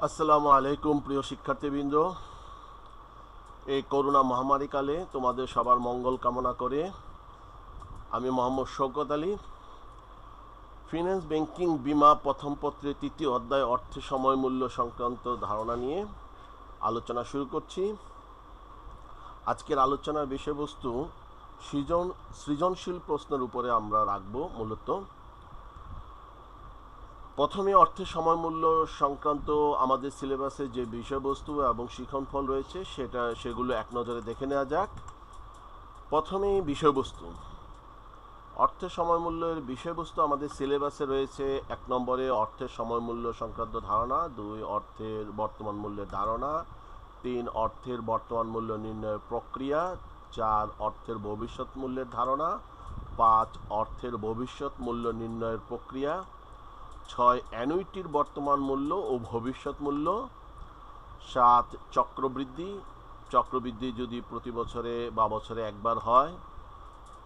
আসসালামু আলাইকুম প্রিয় শিক্ষার্থীবৃন্দ। এই করোনা মহামারীকালে তোমাদের সবার মঙ্গল কামনা করে আমি মোহাম্মদ শওকত আলী ফিন্যান্স ব্যাংকিং বীমা প্রথম পত্রের তৃতীয় অধ্যায় অর্থের সময় মূল্য সংক্রান্ত ধারণা নিয়ে আলোচনা শুরু করছি। আজকের আলোচনার বিষয়বস্তু সৃজনশীল প্রশ্নের উপরে আমরা রাখবো। মূলত প্রথমে অর্থের সময় মূল্য সংক্রান্ত আমাদের সিলেবাসে যে বিষয়বস্তু এবং শিক্ষণফল রয়েছে সেগুলো এক নজরে দেখে নেওয়া যাক। প্রথমেই বিষয়বস্তু। অর্থের সময় মূল্যের বিষয়বস্তু আমাদের সিলেবাসে রয়েছে: 1 নম্বরে অর্থের সময় মূল্য সংক্রান্ত ধারণা, 2 অর্থের বর্তমান মূল্যের ধারণা, 3 অর্থের বর্তমান মূল্য নির্ণয়ের প্রক্রিয়া, 4 অর্থের ভবিষ্যৎ মূল্যের ধারণা, 5 অর্থের ভবিষ্যৎ মূল্য নির্ণয়ের প্রক্রিয়া, 6 অ্যানুইটির বর্তমান মূল্য ও ভবিষ্যৎ মূল্য, 7 চক্রবৃদ্ধি যদি প্রতি বছরে বা বছরে একবার হয়,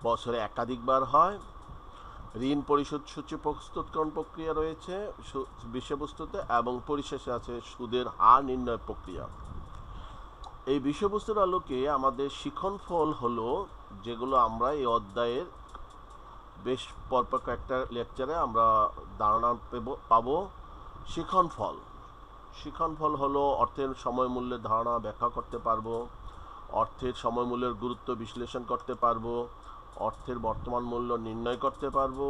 বছরে একাধিকবার হয়। ঋণ পরিশোধ সূচি প্রস্তুতকরণ প্রক্রিয়া রয়েছে বিষয়বস্তুতে, এবং পরিশেষে আছে সুদের হার নির্ণয় প্রক্রিয়া। এই বিষয়বস্তুর আলোকে আমাদের শিক্ষণফল হলো, যেগুলো আমরা এই অধ্যায়ের বেশ পরপর কয়েকটা লেকচারে আমরা ধারণা পাবো। শিক্ষণফল হলো অর্থের সময় মূল্যের ধারণা ব্যাখ্যা করতে পারবো, অর্থের সময় মূল্যের গুরুত্ব বিশ্লেষণ করতে পারবো, অর্থের বর্তমান মূল্য নির্ণয় করতে পারবো,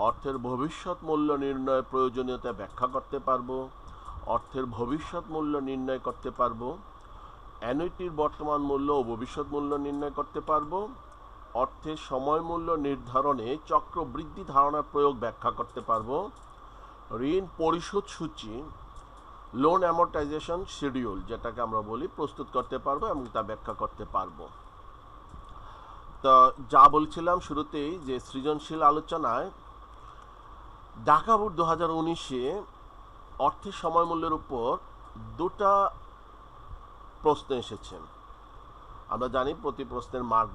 অর্থের ভবিষ্যৎ মূল্য নির্ণয়ের প্রয়োজনীয়তা ব্যাখ্যা করতে পারবো, অর্থের ভবিষ্যৎ মূল্য নির্ণয় করতে পারবো, অ্যানুইটির বর্তমান মূল্য ও ভবিষ্যৎ মূল্য নির্ণয় করতে পারবো, অর্থের সময় মূল্য নির্ধারণে চক্রবৃদ্ধি ধারণার প্রয়োগ ব্যাখ্যা করতে পারবো, ঋণ পরিশোধ সূচি লোন অ্যামortization শিডিউল যেটাকে আমরা বলি প্রস্তুত করতে পারবো এবং তা ব্যাখ্যা করতে পারবো। তো যা বলছিলাম শুরুতেই, যে সৃজনশীল আলোচনায় ঢাকা বোর্ড 2019-এ অর্থের সময় মূল্যের উপর দুটা প্রশ্ন এসেছে। আমরা জানি প্রতি প্রশ্নের মার্ক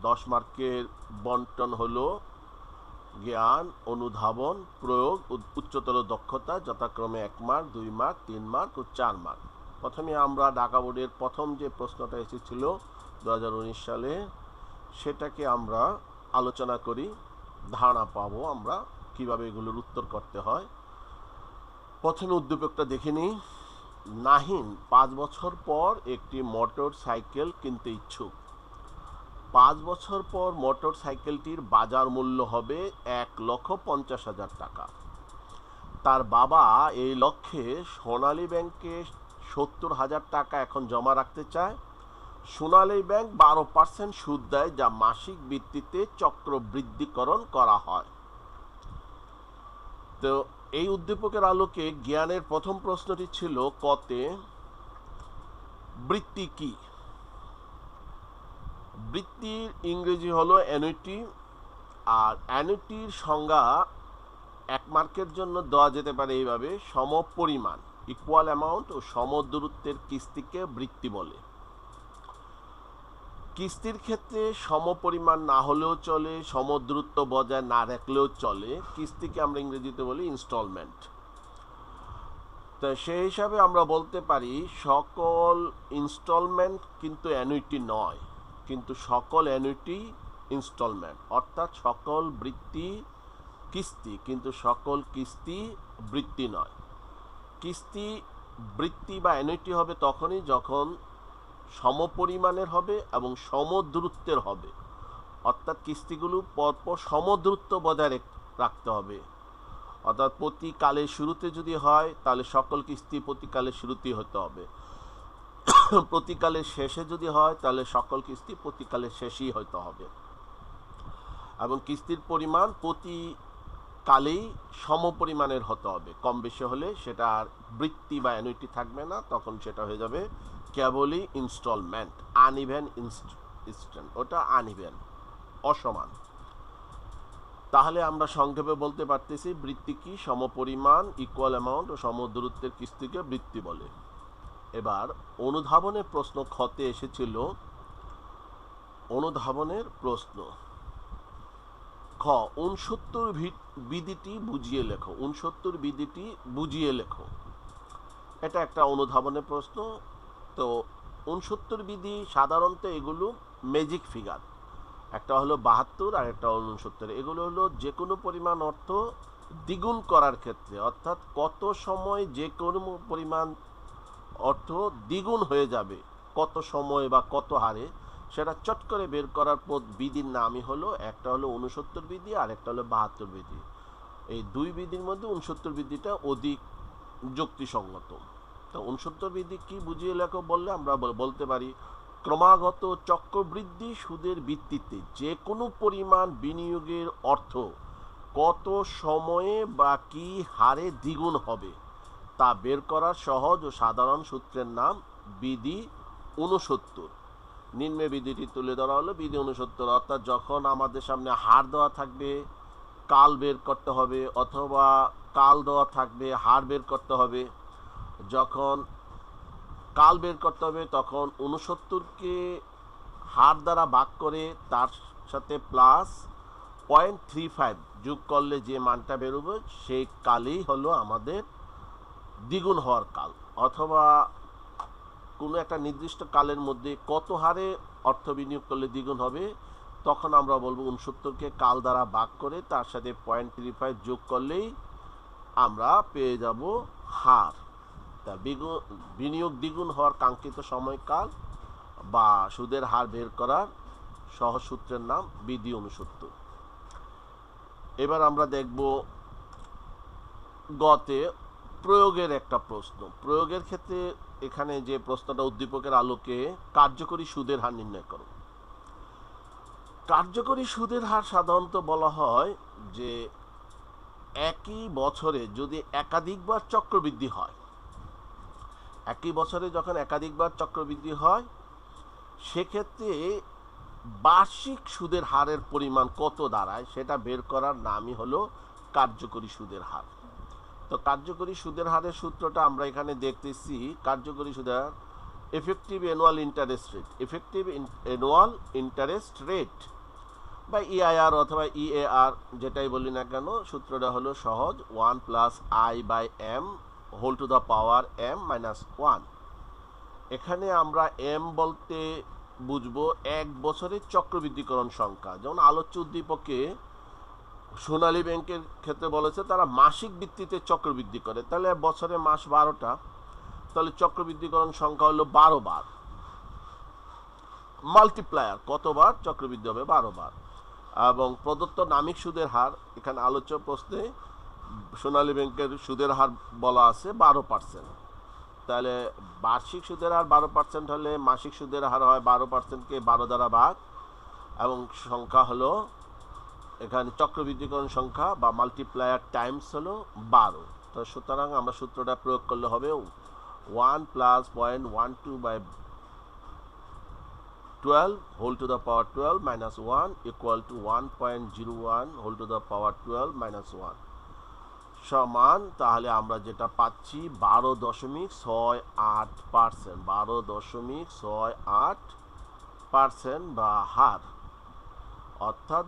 10 মার্কের বন্টন হলো জ্ঞান, অনুধাবন, প্রয়োগ, উচ্চতর দক্ষতা, যথাক্রমে 1 মার্ক, 2 মার্ক, 3 মার্ক ও 4 মার্ক। প্রথমে আমরা ঢাকা বোর্ডের প্রথম যে প্রশ্নটা এসেছিল 2019 সালে, সেটাকে আমরা আলোচনা করি, ধারণা পাবো আমরা কিভাবে এগুলোর উত্তর করতে হয়। প্রথমে উদ্দীপকটা দেখে নিই। নাহিন 5 বছর পর একটি মোটর সাইকেল কিনতে ইচ্ছুক। 5 বছর পর মোটর সাইকেলটির বাজার মূল্য হবে 1,50,000 টাকা। তার বাবা এই লক্ষ্যে সোনালী ব্যাংকে 70,000 টাকা এখন জমা রাখতে চায়। সোনালী ব্যাংক 12% সুদ দেয়, যা মাসিক ভিত্তিতে চক্রবৃদ্ধিকরণ করা হয়। তো এই উদ্দীপকের আলোকে জ্ঞানের প্রথম প্রশ্নটি ছিল কতে, বৃত্তি কি? বৃত্তির ইংরেজি হলো অ্যানুইটি, আর অ্যানুইটির সংজ্ঞা 1 মার্কের জন্য দেওয়া যেতে পারে এইভাবে: সমপরিমাণ, ইকুয়াল অ্যামাউন্ট ও সমদূরত্বের কিস্তিকে বৃত্তি বলে। কিস্তির ক্ষেত্রে সমপরিমাণ না হলেও চলে, সমদূরত্ব বজায় না রাখলেও চলে। কিস্তিকে আমরা ইংরেজিতে বলি ইনস্টলমেন্ট। তো সেই হিসাবে আমরা বলতে পারি সকল ইনস্টলমেন্ট কিন্তু অ্যানুইটি নয়, কিন্তু সকল অ্যানুইটি ইনস্টলমেন্ট, অর্থাৎ সকল বৃত্তি কিস্তি, কিন্তু সকল কিস্তি বৃত্তি নয়। কিস্তি বৃত্তি বা অ্যানুইটি হবে তখনই যখন সমপরিমাণের হবে এবং সমদূরত্বের হবে, অর্থাৎ কিস্তিগুলো পরপর সমদূরত্ব বজায় রাখতে হবে। অর্থাৎ প্রতি কালের শুরুতে যদি হয় তাহলে সকল কিস্তি প্রতি কালের শুরুতেই হতে হবে, প্রতিকালের শেষে যদি হয় তাহলে সকল কিস্তি প্রতিকালের শেষেই হতে হবে, এবং কিস্তির পরিমাণ প্রতি কালেই সমপরিমাণের হতে হবে। কম বেশি হলে সেটা আর বৃত্তি বা অ্যানুইটি থাকবে না, তখন সেটা হয়ে যাবে কেবলই ইনস্টলমেন্ট, আনইভেন ইনস্ট্যান্ট, ওটা আনইভেন, অসমান। তাহলে আমরা সংক্ষেপে বলতে পারতেছি বৃত্তি কি, সমপরিমাণ, ইকুয়াল অ্যামাউন্ট ও সমদূরত্বের কিস্তিকে বৃত্তি বলে। এবার অনুধাবনের প্রশ্ন খতে এসেছিল। অনুধাবনের প্রশ্ন খ, 69 বিধিটি বুঝিয়ে লেখো। 69 বিধিটি বুঝিয়ে লেখো। এটা একটা অনুধাবনের প্রশ্ন। তো 69 বিধি সাধারণত এগুলো ম্যাজিক ফিগার, একটা হলো 72 আর একটা হলো 69। এগুলো হলো যে কোনো পরিমাণ অর্থ দ্বিগুণ করার ক্ষেত্রে, অর্থাৎ কত সময় যে কোনো পরিমাণ অর্থ দ্বিগুণ হয়ে যাবে, কত সময় বা কত হারে, সেটা চট করে বের করার বিধির নামই হলো, একটা হলো 69 বিধি আর একটা হলো 72 বিধি। এই দুই বিধির মধ্যে 69 বিধিটা অধিক যুক্তিসঙ্গত। তো 69 বিধি কি বুঝিয়ে লেখো বললে আমরা বলতে পারি, ক্রমাগত চক্রবৃদ্ধি সুদের ভিত্তিতে যে কোনো পরিমাণ বিনিয়োগের অর্থ কত সময়ে বা কি হারে দ্বিগুণ হবে তা বের করার সহজ ও সাধারণ সূত্রের নাম বিধি 69। নিম্নে বিধিটি তুলে ধরা হলো বিধি 69, অর্থাৎ যখন আমাদের সামনে হার দেওয়া থাকবে কাল বের করতে হবে, অথবা কাল দেওয়া থাকবে হার বের করতে হবে। যখন কাল বের করতে হবে তখন 69কে হার দ্বারা ভাগ করে তার সাথে প্লাস 0.35 যোগ করলে যে মানটা বেরোবে সেই কালই হলো আমাদের দ্বিগুণ হওয়ার কাল, অথবা কোনো একটা নির্দিষ্ট কালের মধ্যে কত হারে অর্থ বিনিয়োগ করলে দ্বিগুণ হবে, তখন আমরা বলবো 69কে কাল দ্বারা ভাগ করে তার সাথে 0.35 যোগ করলেই আমরা পেয়ে যাব হার। তা বিনিয়োগ দ্বিগুণ হওয়ার কাঙ্ক্ষিত সময়কাল বা সুদের হার বের করার সহজ সূত্রের নাম বিধি 69। এবার আমরা দেখব গতে প্রয়োগের একটা প্রশ্ন। প্রয়োগের ক্ষেত্রে এখানে যে প্রশ্নটা উদ্দীপকের আলোকে কার্যকরী সুদের হার নির্ণয় করো। কার্যকরী সুদের হার সাধারণত বলা হয় যে একই বছরে যদি একাধিকবার চক্রবৃদ্ধি হয়, একই বছরে যখন একাধিকবার চক্রবৃদ্ধি হয় সেক্ষেত্রে বার্ষিক সুদের হারের পরিমাণ কত দাঁড়ায় সেটা বের করার নামই হলো কার্যকরী সুদের হার। তো কার্যকরী সুদের হারের সূত্রটা আমরা এখানে দেখতেছি। কার্যকরী সুদের হার effective annual interest rate, effective annual interest rate বা ইআইআর অথবা ইএআর যেটাই বলি না কেন, সূত্রটা হলো সহজ, 1 plus i by m whole to the power m minus 1। এখানে আমরা এম বলতে বুঝবো এক বছরের চক্রবৃদ্ধিকরণ সংখ্যা। যেমন আলোচ্য উদ্দীপকে সোনালী ব্যাংকের ক্ষেত্রে বলেছে তারা মাসিক ভিত্তিতে চক্রবৃদ্ধি করে, তাহলে বছরে মাস 12টা, তাহলে চক্রবৃদ্ধিকরণ সংখ্যা হলো 12 বার। মাল্টিপ্লায়ার কতবার চক্রবৃদ্ধি হবে? 12 বার। এবং প্রদত্ত নামিক সুদের হার, এখানে আলোচ্য প্রশ্নে সোনালী ব্যাংকের সুদের হার বলা আছে 12%। তাহলে বার্ষিক সুদের হার 12% হলে মাসিক সুদের হার হয় 12%কে 12 দ্বারা ভাগ, এবং সংখ্যা হলো এখানে চক্রবৃদ্ধিকরণ সংখ্যা বা মাল্টিপ্লায়ার টাইমস হলো 12। তো সুতরাং আমরা সূত্রটা প্রয়োগ করলে হবে 1 plus 0.12 by 12 whole to the power 12 minus 1 equal to 1.01 whole to the power 12 minus 1 সমান, তাহলে আমরা যেটা পাচ্ছি 12.68%, 12.68% বা হার, অর্থাৎ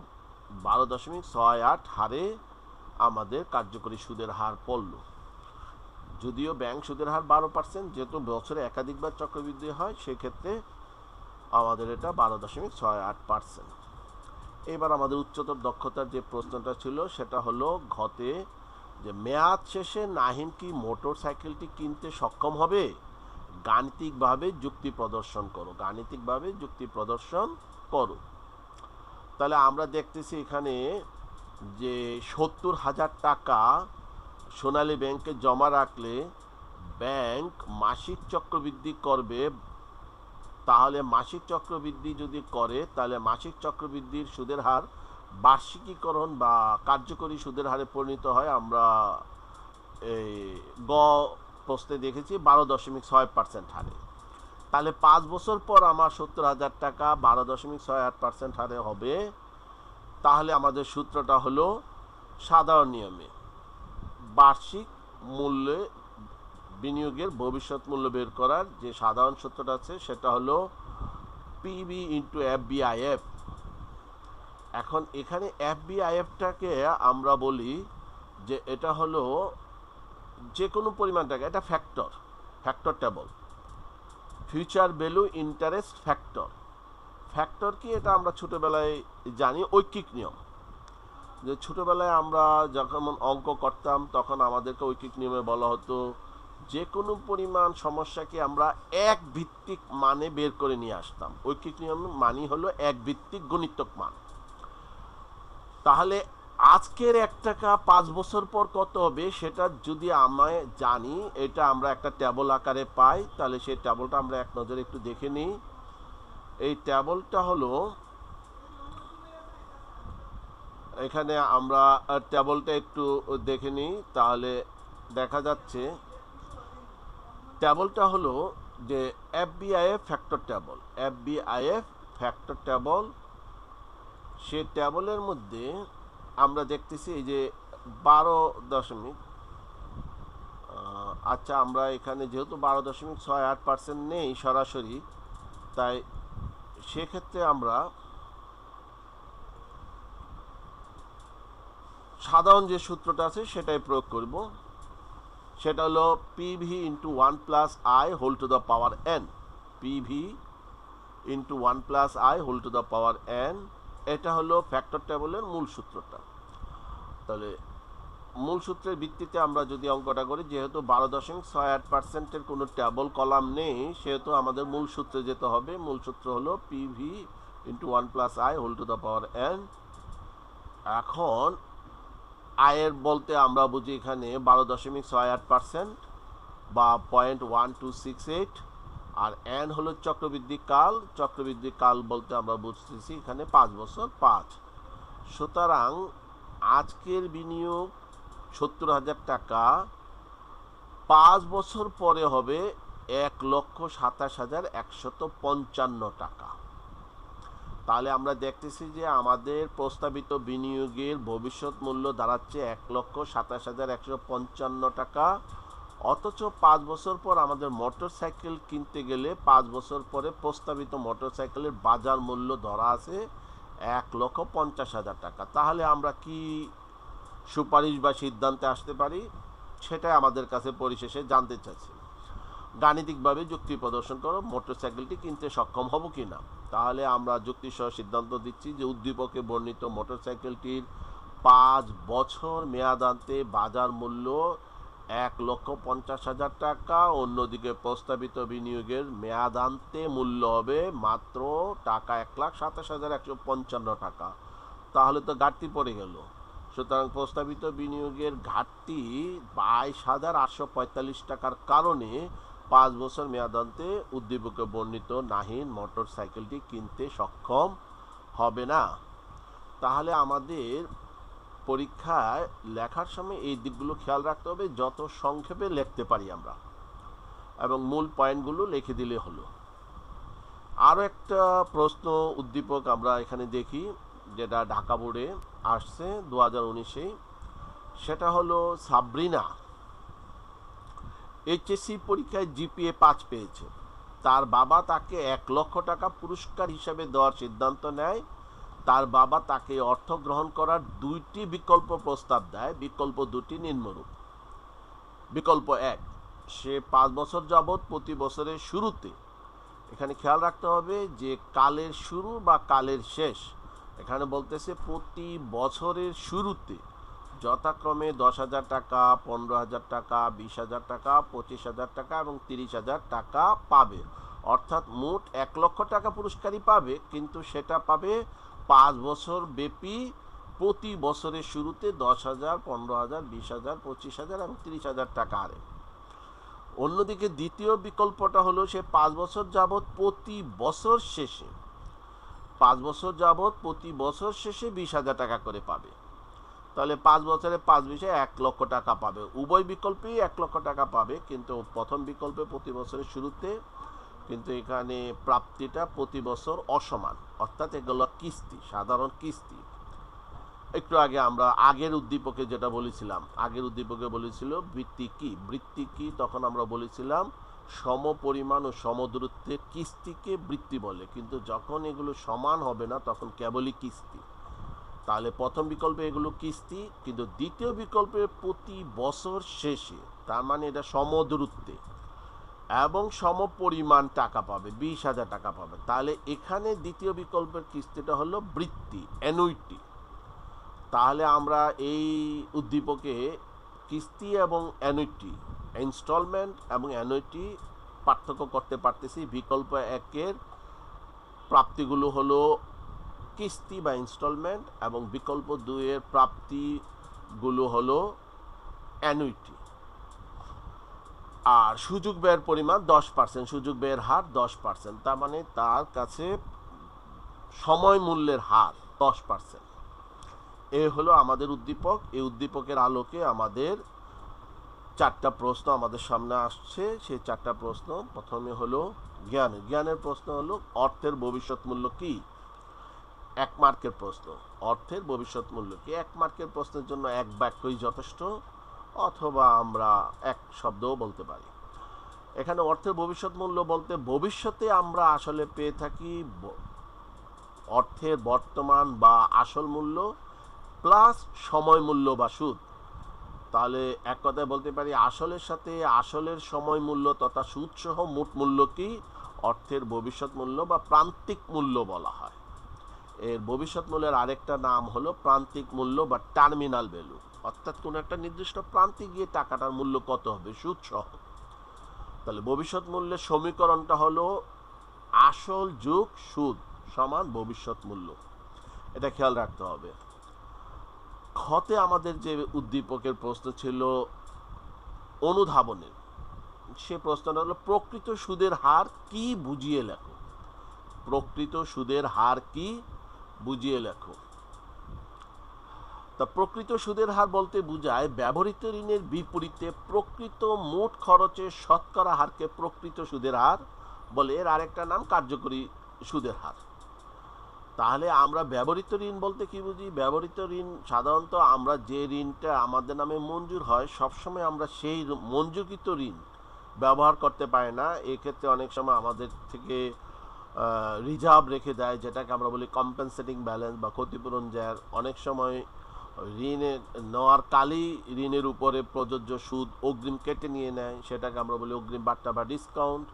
12.68 হারে আমাদের কার্যকরী সুদের হার পড়ল। যদিও ব্যাংক সুদের হার 12%, যেহেতু বছরে একাধিকবার চক্রবৃদ্ধি হয় সেক্ষেত্রে আমাদের এটা 12.68%। এবার আমাদের উচ্চতর দক্ষতার যে প্রশ্নটা ছিল সেটা হলো ঘতে, যে মেয়াদ শেষে নাহিন কি মোটর সাইকেলটি কিনতে সক্ষম হবে? গাণিতিকভাবে যুক্তি প্রদর্শন করো, গাণিতিকভাবে যুক্তি প্রদর্শন করো। তাহলে আমরা দেখতেছি এখানে যে 70,000 টাকা সোনালী ব্যাংকে জমা রাখলে ব্যাংক মাসিক চক্রবৃদ্ধি করবে, তাহলে মাসিক চক্রবৃদ্ধি যদি করে তাহলে মাসিক চক্রবৃদ্ধির সুদের হার বার্ষিকীকরণ বা কার্যকরী সুদের হারে পরিণত হয়। আমরা এই গ প্রশ্নে দেখেছি 12.68% হারে। তাহলে 5 বছর পর আমার 70,000 টাকা 12.68% হারে হবে। তাহলে আমাদের সূত্রটা হলো সাধারণ নিয়মে বার্ষিক মূল্যে বিনিয়োগের ভবিষ্যৎ মূল্য বের করার যে সাধারণ সূত্রটা আছে সেটা হলো পিবি ইন্টু এফবিআইএফ। এখন এখানে এফবিআইএফটাকে আমরা বলি যে এটা হলো যে কোনো পরিমাণ টাকা, এটা factor, factor table. Future value interest factor. Factor কি, এটা আমরা ছোটোবেলায় জানি, ঐকিক নিয়ম। যে ছোটোবেলায় আমরা যখন অঙ্ক করতাম তখন আমাদেরকে ঐকিক নিয়মে বলা হতো যে কোনো পরিমাণ সমস্যাকে আমরা এক ভিত্তিক মানে বের করে নিয়ে আসতাম। ঐকিক নিয়ম মানি হলো এক ভিত্তিক গণিতক মান। তাহলে আজকের 1 টাকা 5 বছর পর কত হবে সেটা যদি আমায় জানি, এটা আমরা একটা ট্যাবল আকারে পাই, তাহলে সেই ট্যাবলটা আমরা এক নজরে একটু দেখে নিই। এই ট্যাবলটা হলো, এখানে আমরা ট্যাবলটা একটু দেখে নিই, তাহলে দেখা যাচ্ছে ট্যাবলটা হলো যে এফবিআইএফ ফ্যাক্টর ট্যাবল। এফবিআইএফ ফ্যাক্টর ট্যাবল, সে ট্যাবলের মধ্যে আমরা দেখতেছি এই যে 12 আচ্ছা, আমরা এখানে যেহেতু 12.68% নেই সরাসরি, তাই সেক্ষেত্রে আমরা সাধারণ যে সূত্রটা আছে সেটাই প্রয়োগ করব। সেটা হলো PV into 1 plus i whole to the power n. PV into 1 plus i whole to the power n, এটা হলো ফ্যাক্টর টেবলের মূল সূত্রটা। তাহলে মূল সূত্রের ভিত্তিতে আমরা যদি অঙ্কটা করি, যেহেতু 12.68%-এর কোনো টেবল কলাম নেই, সেহেতু আমাদের মূল সূত্রে যেতে হবে। মূল সূত্র হলো PV into 1 plus i whole to the power n. এখন আয়ের বলতে আমরা বুঝি এখানে 12.68% বা 0.1268, আর এন হলো চক্রবৃদ্ধি কাল। চক্রবৃদ্ধি কাল বলতে আমরা বুঝতেছি এখানে 5 বছর 5। সুতরাং আজকের বিনিয়োগ 70,000 টাকা, 5 বছর পরে হবে 1,27,155 টাকা। তাহলে আমরা দেখতেছি যে আমাদের প্রস্তাবিত বিনিয়োগের ভবিষ্যৎ মূল্য দাঁড়াচ্ছে 1,27,155 টাকা। অথচ 5 বছর পর আমাদের মোটর সাইকেল কিনতে গেলে 5 বছর পরে প্রস্তাবিত মোটর সাইকেলের বাজার মূল্য ধরা আছে 1,50,000 টাকা। তাহলে আমরা কি সুপারিশ বা সিদ্ধান্তে আসতে পারি, সেটাই আমাদের কাছে পরিশেষে জানতে চাচ্ছি। গাণিতিকভাবে যুক্তি প্রদর্শন করো, মোটরসাইকেলটি কিনতে সক্ষম হব কি না। তাহলে আমরা যুক্তিসহ সিদ্ধান্ত দিচ্ছি যে উদ্দীপকে বর্ণিত মোটরসাইকেলটির 5 বছর মেয়াদান্তে বাজার মূল্য 1,50,000 টাকা, অন্যদিকে প্রস্তাবিত বিনিয়োগের মেয়াদান্তে মূল্য হবে মাত্র টাকা 1,27,155 টাকা। তাহলে তো ঘাটতি পড়ে গেল। সুতরাং প্রস্তাবিত বিনিয়োগের ঘাটতি 22,845 টাকার কারণে 5 বছর মেয়াদান্তে উদ্দীপকে বর্ণিত নাহিন মোটর সাইকেলটি কিনতে সক্ষম হবে না। তাহলে আমাদের পরীক্ষায় লেখার সময় এই দিকগুলো খেয়াল রাখতে হবে, যত সংক্ষেপে লিখতে পারি আমরা, এবং মূল পয়েন্টগুলো লিখে দিলে হলো। আরও একটা প্রশ্ন উদ্দীপক আমরা এখানে দেখি, যেটা ঢাকা বোর্ডে আসছে 2019-এ। সেটা হলো সাবরিনা এইচএসসি পরীক্ষায় জিপিএ 5 পেয়েছে। তার বাবা তাকে 1 লক্ষ টাকা পুরস্কার হিসাবে দেওয়ার সিদ্ধান্ত নেয়। তার বাবা তাকে অর্থ গ্রহণ করার 2টি বিকল্প প্রস্তাব দেয়। বিকল্প 2টি নিম্নরূপ। বিকল্প 1, সে 5 বছর যাবৎ প্রতি বছরের শুরুতে, এখানে খেয়াল রাখতে হবে যে কালের শুরু বা কালের শেষ, এখানে বলতেছে প্রতি বছরের শুরুতে যথাক্রমে 10,000 টাকা, 15,000 টাকা, 20,000 টাকা, 25,000 টাকা এবং 30,000 টাকা পাবে। অর্থাৎ মোট 1 লক্ষ টাকা পুরস্কারই পাবে, কিন্তু সেটা পাবে 5 বছর ব্যাপী, প্রতি বছরের শুরুতে 10,000, 15,000, 20,000, 25,000 এবং 30,000 টাকা হারে। অন্যদিকে দ্বিতীয় বিকল্পটা হলো সে 5 বছর যাবৎ প্রতি বছর শেষে 20,000 টাকা করে পাবে। তাহলে 5 বছরে 5 20 1 লক্ষ টাকা পাবে। উভয় বিকল্পেই 1 লক্ষ টাকা পাবে, কিন্তু প্রথম বিকল্পে প্রতি বছরের শুরুতে, কিন্তু এখানে প্রাপ্তিটা প্রতি বছর অসমান, অর্থাৎ এগুলো কিস্তি, সাধারণ কিস্তি। একটু আগে আমরা আগের উদ্দীপকে যেটা বলেছিলাম, আগের উদ্দীপকে বলেছিল বৃত্তি কি। বৃত্তি কি, তখন আমরা বলেছিলাম সম পরিমাণ ও সমদূরত্বের কিস্তিকে বৃত্তি বলে, কিন্তু যখন এগুলো সমান হবে না তখন কেবলই কিস্তি। তাহলে প্রথম বিকল্পে এগুলো কিস্তি, কিন্তু দ্বিতীয় বিকল্পে প্রতি বছর শেষে, তার মানে এটা সমদূরত্বে। এবং সমপরিমাণ টাকা পাবে, 20,000 টাকা পাবে। তাহলে এখানে দ্বিতীয় বিকল্পের কিস্তিটা হলো বৃত্তি, অ্যানুইটি। তাহলে আমরা এই উদ্দীপকে কিস্তি এবং অ্যানুইটি, ইনস্টলমেন্ট এবং অ্যানুইটি পার্থক্য করতে পারতেছি। বিকল্প একের প্রাপ্তিগুলো হলো কিস্তি বা ইনস্টলমেন্ট, এবং বিকল্প দুইয়ের প্রাপ্তিগুলো হলো অ্যানুইটি। আর সুযোগ ব্যয়ের পরিমাণ 10%, সুযোগ ব্যয়ের হার 10%, তার মানে তার কাছে সময় মূল্যের হার 10%। এ হলো আমাদের উদ্দীপক। এই উদ্দীপকের আলোকে আমাদের 4টা প্রশ্ন আমাদের সামনে আসছে। সেই 4টা প্রশ্ন, প্রথমে হলো জ্ঞানের প্রশ্ন হলো অর্থের ভবিষ্যৎ মূল্য কি? 1 মার্কের প্রশ্ন, অর্থের ভবিষ্যৎ মূল্য কি? 1 মার্কের প্রশ্নের জন্য 1 বাক্যই যথেষ্ট, অথবা আমরা 1 শব্দও বলতে পারি। এখানে অর্থের ভবিষ্যৎ মূল্য বলতে ভবিষ্যতে আমরা আসলে পেয়ে থাকি অর্থের বর্তমান বা আসল মূল্য প্লাস সময় মূল্য বা সুদ। তাহলে এক কথায় বলতে পারি আসলের সাথে আসলের সময় মূল্য তথা সুদ সহ মোট মূল্য কি অর্থের ভবিষ্যৎ মূল্য বা প্রান্তিক মূল্য বলা হয়। এর ভবিষ্যৎ মূল্যের আরেকটা নাম হলো প্রান্তিক মূল্য বা টার্মিনাল ভ্যালু, অর্থাৎ কোনো একটা নির্দিষ্ট প্রান্তে গিয়ে টাকাটার মূল্য কত হবে সুদ সহ। তাহলে ভবিষ্যৎ মূল্যের সমীকরণটা হলো আসল যোগ সুদ সমান ভবিষ্যৎ মূল্য, এটা খেয়াল রাখতে হবে। খতে আমাদের যে উদ্দীপকের প্রশ্ন ছিল অনুধাবনের, সে প্রশ্নটা হলো প্রকৃত সুদের হার কি বুঝিয়ে লেখো। প্রকৃত সুদের হার কি বুঝিয়ে লেখো। তা প্রকৃত সুদের হার বলতে বোঝায় ব্যবহৃত ঋণের বিপরীতে প্রকৃত মোট খরচের শতকরা হারকে প্রকৃত সুদের হার বলে। এর আরেকটা নাম কার্যকরী সুদের হার। তাহলে আমরা ব্যবহৃত ঋণ বলতে কি বুঝি? ব্যবহৃত ঋণ সাধারণত আমরা যে ঋণটা আমাদের নামে মঞ্জুর হয় সবসময় আমরা সেই মঞ্জুরকৃত ঋণ ব্যবহার করতে পারি না। এক্ষেত্রে অনেক সময় আমাদের থেকে রিজার্ভ রেখে দেয়, যেটাকে আমরা বলি কম্পেনসেটিং ব্যালেন্স বা ক্ষতিপূরণ জ্যার। অনেক সময় ঋণের নেওয়ার কালই ঋণের উপরে প্রযোজ্য সুদ অগ্রিম কেটে নিয়ে নেয়, সেটাকে আমরা বলি অগ্রিম বাট্টা বা ডিসকাউন্ট।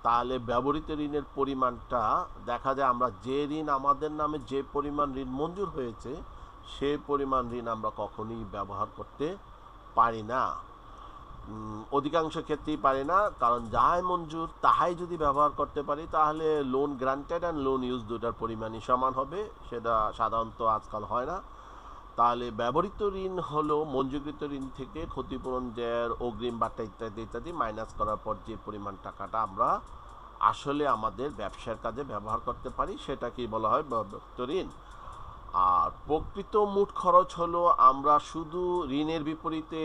তাহলে ব্যবহৃত ঋণের পরিমাণটা দেখা যায় আমরা যে ঋণ আমাদের নামে যে পরিমাণ ঋণ মঞ্জুর হয়েছে সেই পরিমাণ ঋণ আমরা কখনোই ব্যবহার করতে পারি না। অধিকাংশ ক্ষেত্রেই পারি না, কারণ যাহাই মঞ্জুর তাহাই যদি ব্যবহার করতে পারি তাহলে loan granted and loan use দুটার পরিমাণই সমান হবে, সেটা সাধারণত আজকাল হয় না। তাহলে ব্যবহৃত ঋণ হলো মঞ্জুরকৃত ঋণ থেকে ক্ষতিপূরণ জ্যার অগ্রিম বাট্টা ইত্যাদি ইত্যাদি মাইনাস করার পর যে পরিমাণ টাকাটা আমরা আসলে আমাদের ব্যবসার কাজে ব্যবহার করতে পারি সেটাকেই বলা হয় ব্যবহৃত ঋণ। আর প্রকৃত মোট খরচ হলো আমরা শুধু ঋণের বিপরীতে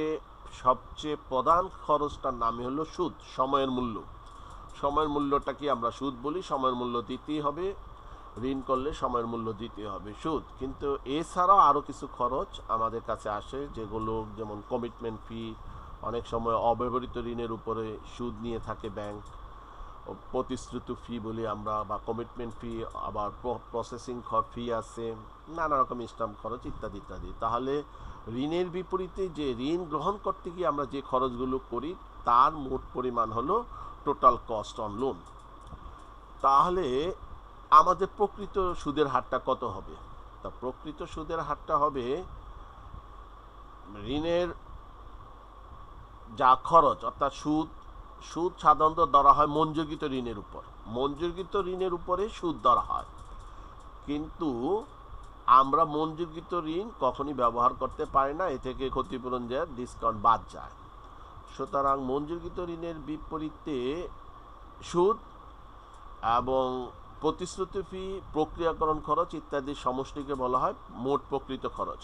সবচেয়ে প্রধান খরচটার নামই হলো সুদ, সময়ের মূল্য। সময়ের মূল্যটাকে আমরা সুদ বলি, সময়ের মূল্য দিতেই হবে, ঋণ করলে সময়ের মূল্য দিতে হবে সুদ। কিন্তু এছাড়াও আরও কিছু খরচ আমাদের কাছে আসে, যেগুলো যেমন কমিটমেন্ট ফি, অনেক সময় অব্যবহৃত ঋণের উপরে সুদ নিয়ে থাকে ব্যাংক, প্রতিশ্রুতি ফি বলি আমরা বা কমিটমেন্ট ফি, আবার প্রসেসিং ফি আছে, নানা রকম স্ট্যাম্প খরচ ইত্যাদি ইত্যাদি। তাহলে ঋণের বিপরীতে যে ঋণ গ্রহণ করতে গিয়ে আমরা যে খরচগুলো করি তার মোট পরিমাণ হলো টোটাল কস্ট অন লোন। তাহলে আমাদের প্রকৃত সুদের হারটা কত হবে? তা প্রকৃত সুদের হারটা হবে ঋণের যা খরচ অর্থাৎ সুদ সাধারণত ধরা হয় মঞ্জুরকৃত ঋণের উপর, মঞ্জুরকৃত ঋণের উপরে সুদ ধরা হয়, কিন্তু আমরা মঞ্জুরকৃত ঋণ কখনই ব্যবহার করতে পারি না, এ থেকে ক্ষতিপূরণ জ্যার ডিসকাউন্ট বাদ যায়। সুতরাং মঞ্জুরকৃত ঋণের বিপরীতে সুদ এবং প্রতিশ্রুতি ফি, প্রক্রিয়াকরণ খরচ ইত্যাদি সমষ্টিকে বলা হয় মোট প্রকৃত খরচ।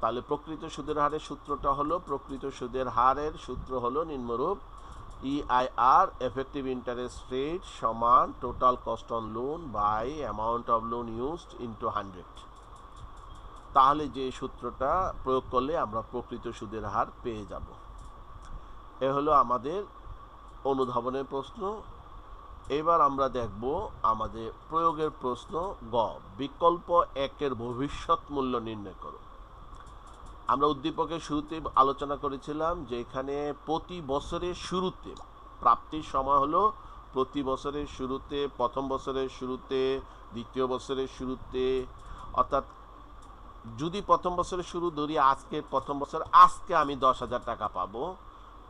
তাহলে প্রকৃত সুদের হারের সূত্রটা হলো, প্রকৃত সুদের হারের সূত্র হলো নিম্নরূপ: EIR এফেক্টিভ ইন্টারেস্ট রেট সমান total cost on loan by amount of loan used into 100। তাহলে যে সূত্রটা প্রয়োগ করলে আমরা প্রকৃত সুদের হার পেয়ে যাব। এ হলো আমাদের অনুধাবনের প্রশ্ন। এবার আমরা দেখব আমাদের প্রয়োগের প্রশ্ন গ, বিকল্প একের ভবিষ্যৎ মূল্য নির্ণয় করো। আমরা উদ্দীপকের শুরুতে আলোচনা করেছিলাম যে এখানে প্রতি বছরের শুরুতে প্রাপ্তির সময় হলো প্রতি বছরের শুরুতে, প্রথম বছরের শুরুতে, দ্বিতীয় বছরের শুরুতে। অর্থাৎ যদি প্রথম বছরের শুরু ধরি আজকে, প্রথম বছর আজকে আমি 10,000 টাকা পাবো,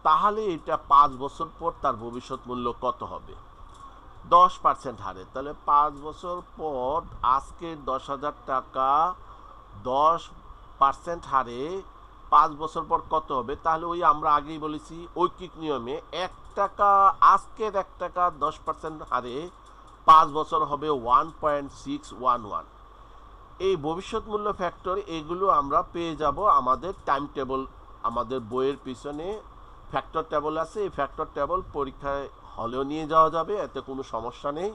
তাহলে এটা 5 বছর পর তার ভবিষ্যৎ মূল্য কত হবে? 10% হারে। তাহলে 5 বছর পর আজকের 10,000 টাকা 10% হারে 5 বছর পর কত হবে? তাহলে ওই আমরা আগেই বলেছি ঐকিক নিয়মে 1 টাকা, আজকের 1 টাকা 10% হারে 5 বছর হবে 1.611। এই ভবিষ্যৎ মূল্য ফ্যাক্টর এগুলো আমরা পেয়ে যাব আমাদের টাইম টেবল, আমাদের বইয়ের পিছনে ফ্যাক্টর টেবল আছে। এই ফ্যাক্টর টেবল পরীক্ষায় হলেও নিয়ে যাওয়া যাবে, এতে কোনো সমস্যা নেই।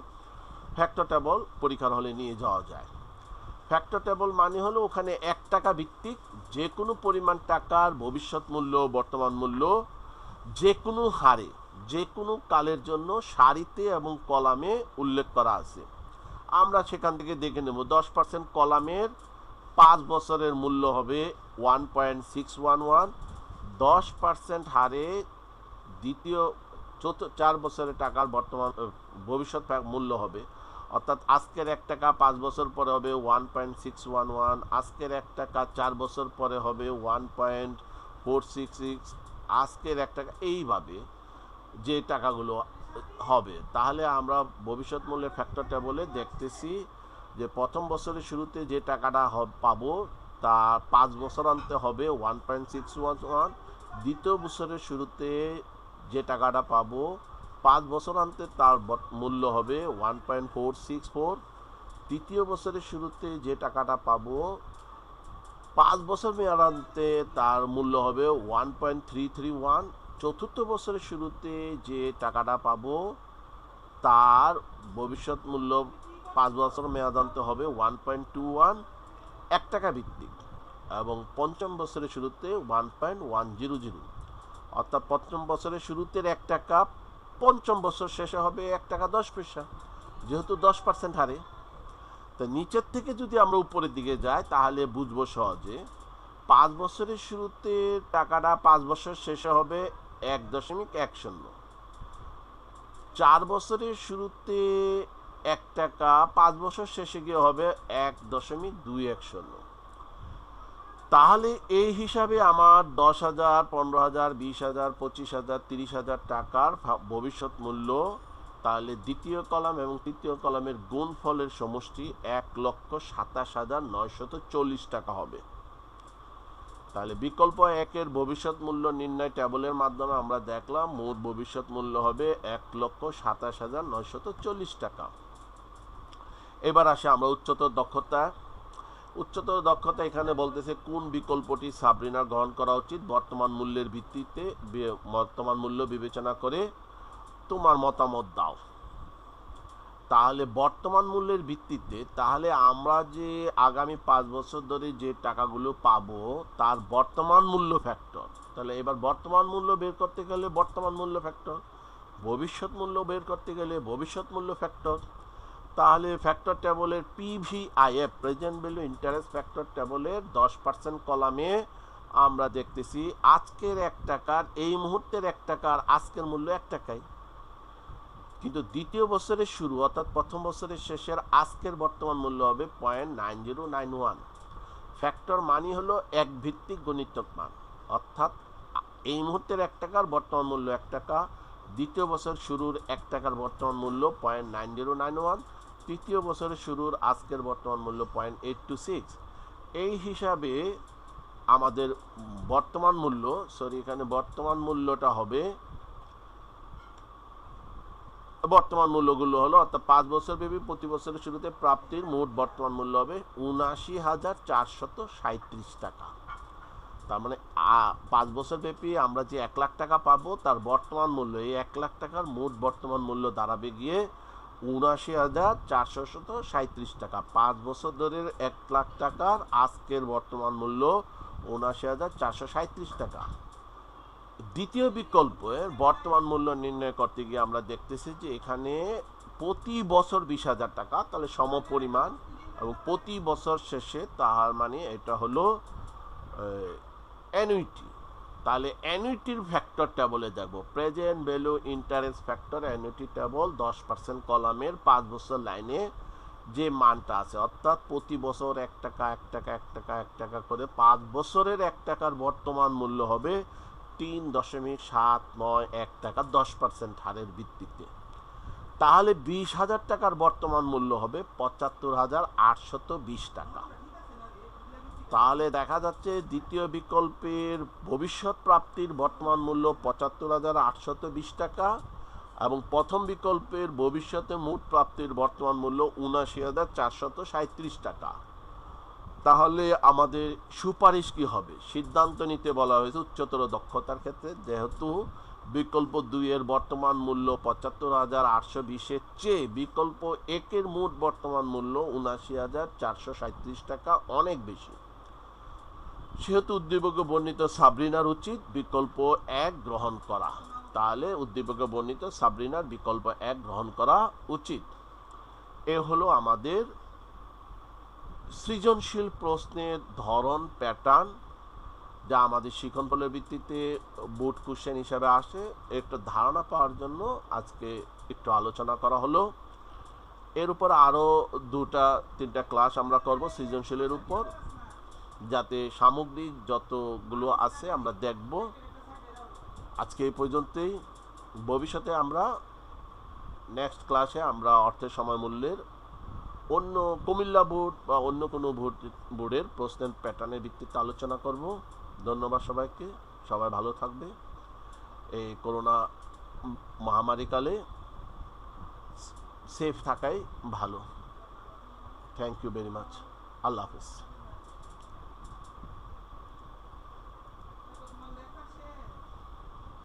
ফ্যাক্টর টেবল পরীক্ষার হলে নিয়ে যাওয়া যায়। ফ্যাক্টর টেবল মানে হলো ওখানে 1 টাকা ভিত্তিক যে কোনো পরিমাণ টাকার ভবিষ্যৎ মূল্য, বর্তমান মূল্য যে কোনো হারে, যে কোনো কালের জন্য সারিতে এবং কলামে উল্লেখ করা আছে। আমরা সেখান থেকে দেখে নেব 10% কলামের 5 বছরের মূল্য হবে 1.611, 10% হারে দ্বিতীয় 4 বছরের টাকার বর্তমান ভবিষ্যৎ মূল্য হবে। অর্থাৎ আজকের 1 টাকা 5 বছর পরে হবে 1.611, আজকের 1 টাকা 4 বছর পরে হবে 1.466, আজকের 1 টাকা, এইভাবে যে টাকাগুলো হবে। তাহলে আমরা ভবিষ্যৎ মূল্যের ফ্যাক্টর টেবলে দেখতেছি যে প্রথম বছরের শুরুতে যে টাকাটা পাবো তার 5 বছর অন্তে হবে 1.611, দ্বিতীয় বছরের শুরুতে যে টাকাটা পাবো 5 বছর অন্তে তার মূল্য হবে 1.464, তৃতীয় বছরের শুরুতে যে টাকাটা পাবো 5 বছর মেয়াদান্তে তার মূল্য হবে 1.331, চতুর্থ বছরের শুরুতে যে টাকাটা পাবো তার ভবিষ্যৎ মূল্য 5 বছর মেয়াদান্তে হবে 1.21, 1 টাকা ভিত্তিক, এবং পঞ্চম বছরের শুরুতে 1.100। অর্থাৎ প্রথম বছরের শুরুতে 1 টাকা, পঞ্চম বছর শেষে হবে 1 টাকা 10 পয়সা, যেহেতু 10% হারে। তো নিচের থেকে যদি আমরা উপরের দিকে যাই তাহলে বুঝবো সহজে। 5 বছরের শুরুতে টাকাটা 5 বছর শেষে হবে 1.10, 4 বছরের শুরুতে 1 টাকা 5 বছর শেষে গিয়ে হবে 1.210। তাহলে এই হিসাবে আমার 10,000, 15,000, 20,000, 25,000, 30,000 টাকার ভবিষ্যৎ মূল্য, তাহলে দ্বিতীয় কলাম এবং তৃতীয় কলামের গুণফলের সমষ্টি 1,27,940 টাকা হবে। তাহলে বিকল্প 1-এর ভবিষ্যৎ মূল্য নির্ণয় টেবলের মাধ্যমে আমরা দেখলাম মোট ভবিষ্যৎ মূল্য হবে 1,27,940 টাকা। এবার আসে আমরা উচ্চতর দক্ষতা। উচ্চতর দক্ষতা এখানে বলতেছে কোন বিকল্পটি সাবরিনার গ্রহণ করা উচিত বর্তমান মূল্যের ভিত্তিতে, বর্তমান মূল্য বিবেচনা করে তোমার মতামত দাও। তাহলে বর্তমান মূল্যের ভিত্তিতে, তাহলে আমরা যে আগামী 5 বছর ধরে যে টাকাগুলো পাবো তার বর্তমান মূল্য ফ্যাক্টর। তাহলে এবার বর্তমান মূল্য বের করতে গেলে বর্তমান মূল্য ফ্যাক্টর, ভবিষ্যৎ মূল্য বের করতে গেলে ভবিষ্যৎ মূল্য ফ্যাক্টর। তাহলে ফ্যাক্টর টেবলের PVIF, present value interest factor টেবলের 10% কলামে আমরা দেখতেছি আজকের 1 টাকার, এই মুহূর্তের 1 টাকার আজকের মূল্য 1 টাকাই, কিন্তু দ্বিতীয় বছরের শুরু অর্থাৎ প্রথম বছরের শেষের আজকের বর্তমান মূল্য হবে 0.9091। ফ্যাক্টর মানি হলো এক ভিত্তিক গণিতক মান, অর্থাৎ এই মুহূর্তের 1 টাকার বর্তমান মূল্য 1 টাকা, দ্বিতীয় বছর শুরুর 1 টাকার বর্তমান মূল্য 0.9091, তৃতীয় বছরের শুরুর আজকের বর্তমান মূল্য 0.826। এই হিসাবে আমাদের বর্তমান মূল্য, এখানে বর্তমান মূল্যটা হবে, বর্তমান মূল্যগুলো হলো অর্থাৎ 5 বছর ব্যাপী প্রতি বছরের শুরুতে প্রাপ্তির মোট বর্তমান মূল্য হবে 79,437 টাকা। তার মানে 5 বছর ব্যাপী আমরা যে 1 লাখ টাকা পাবো তার বর্তমান মূল্য, এই 1 লাখ টাকার মোট বর্তমান মূল্য দাঁড়াবে গিয়ে 79,437 টাকা। 5 বছর ধরে 1 লাখ টাকার আজকের বর্তমান মূল্য 79,437 টাকা। দ্বিতীয় বিকল্পের বর্তমান মূল্য নির্ণয় করতে গিয়ে আমরা দেখতেছি যে এখানে প্রতি বছর 20,000 টাকা, তাহলে সমপরিমাণ, এবং প্রতি বছর শেষে, তার মানে এটা হলো অ্যানুইটি, তাহলে অ্যানুইটির ফ্যাক্টরটা বলে দেখব, present value interest factor annuity table 10% কলামের 5 বছর লাইনে যে মানটা আছে, অর্থাৎ প্রতি বছর 1 টাকা 1 টাকা 1 টাকা 1 টাকা করে 5 বছরের 1 টাকার বর্তমান মূল্য হবে 3.791 টাকা 10% হারের ভিত্তিতে। তাহলে 20,000 টাকার বর্তমান মূল্য হবে 75,820 টাকা। তাহলে দেখা যাচ্ছে দ্বিতীয় বিকল্পের ভবিষ্যৎ প্রাপ্তির বর্তমান মূল্য 75,820 টাকা এবং প্রথম বিকল্পের ভবিষ্যতে মোট প্রাপ্তির বর্তমান মূল্য 79,437 টাকা। তাহলে আমাদের সুপারিশ কি হবে? সিদ্ধান্ত নিতে বলা হয়েছে উচ্চতর দক্ষতার ক্ষেত্রে, যেহেতু বিকল্প 2 এর বর্তমান মূল্য 75,820-এর চেয়ে বিকল্প 1 এর মোট বর্তমান মূল্য 79,437 টাকা অনেক বেশি, সেহেতু উদ্দীপকে বর্ণিত সাবরিনার উচিত বিকল্প 1 গ্রহণ করা। তাহলে উদ্দীপকে বর্ণিত সাবরিনার বিকল্প 1 গ্রহণ করা উচিত। এ হলো আমাদের সৃজনশীল প্রশ্নের ধরন, প্যাটার্ন, যা আমাদের শিক্ষণফলের ভিত্তিতে বোর্ড কোশ্চেন হিসাবে আসে। একটা ধারণা পাওয়ার জন্য আজকে একটু আলোচনা করা হলো। এর উপর আরও 2-3টা ক্লাস আমরা করব সৃজনশীলের উপর, যাতে সামগ্রিক যতগুলো আছে আমরা দেখব। আজকে এই পর্যন্তই। ভবিষ্যতে আমরা নেক্সট ক্লাসে আমরা অর্থের সময় মূল্যের অন্য কুমিল্লা বোর্ড বা অন্য কোনো বোর্ডের প্রশ্নের প্যাটার্নের ভিত্তিতে আলোচনা করব। ধন্যবাদ সবাইকে, সবাই ভালো থাকবে। এই করোনা মহামারীকালে সেফ থাকাই ভালো। Thank you very much. আল্লাহ হাফিজ।